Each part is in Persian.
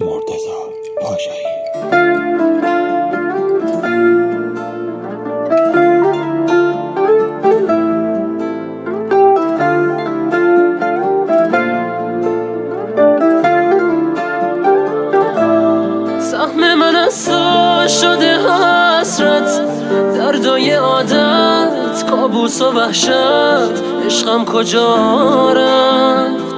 مرتضی پاشایی. سهم من از تو شده حسرت، دردای عادت، کابوس و وحشت، عشقم کجا رفت؟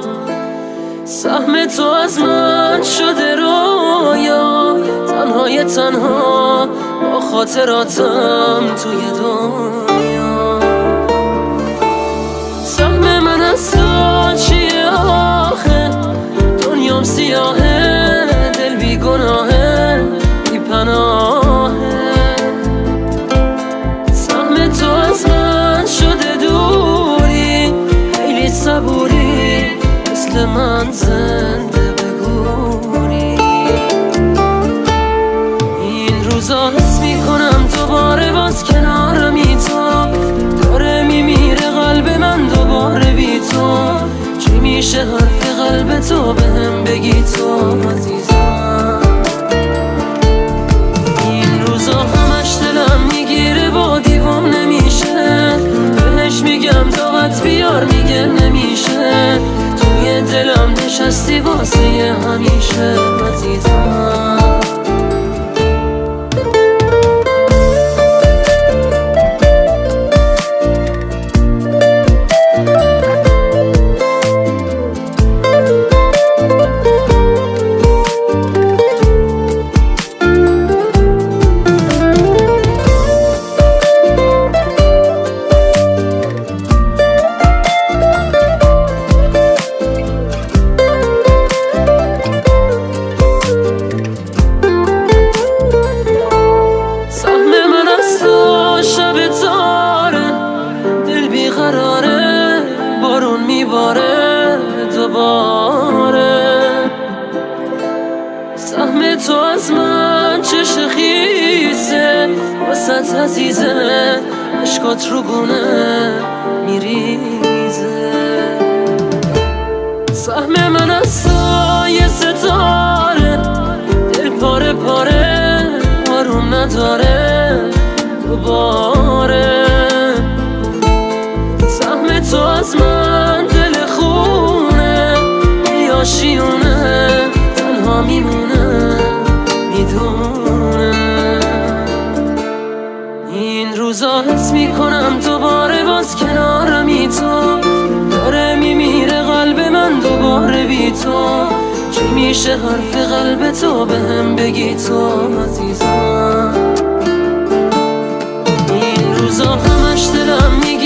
سهم تو از من شده رویا، تنهای تنها با خاطراتم توی دنیا. سهم من از تو چیه آخه؟ دنیام سیاهه، دل بی گناهه، بی پناهه. سهم تو از من شده دوری، خیلی صبوری، مثل من زنده بگوری. این روزا حس میکنم دوباره باز کنارمی تو، داره میمیره قلب من دوباره بی تو. چی میشه حرف قلب تو بهم بگی تو عزیزم؟ این روزا همش دلم میگیره و دیوام نمیشه، بهش میگم دعوت بیار میگه نمیشه. توی دلم نشستی واسه همیشه عزیزم. بارون میباره دوباره، سهم تو از من چه خیسه، واسط عزیزه، عشقات رو گونه میریزه. سهم من از تو یه ستاره، دل پاره پاره، آروم نداره دوباره. سهم تو از من دل خونه، یا شیونه، تنها میمونه میدونه. این روزا حس میکنم دوباره باز کنارمی تو، داره میمیره قلب من دوباره بی تو. چی میشه حرف قلب تو بهم بگی تو عزیزم؟ این روزا همش دلم میگه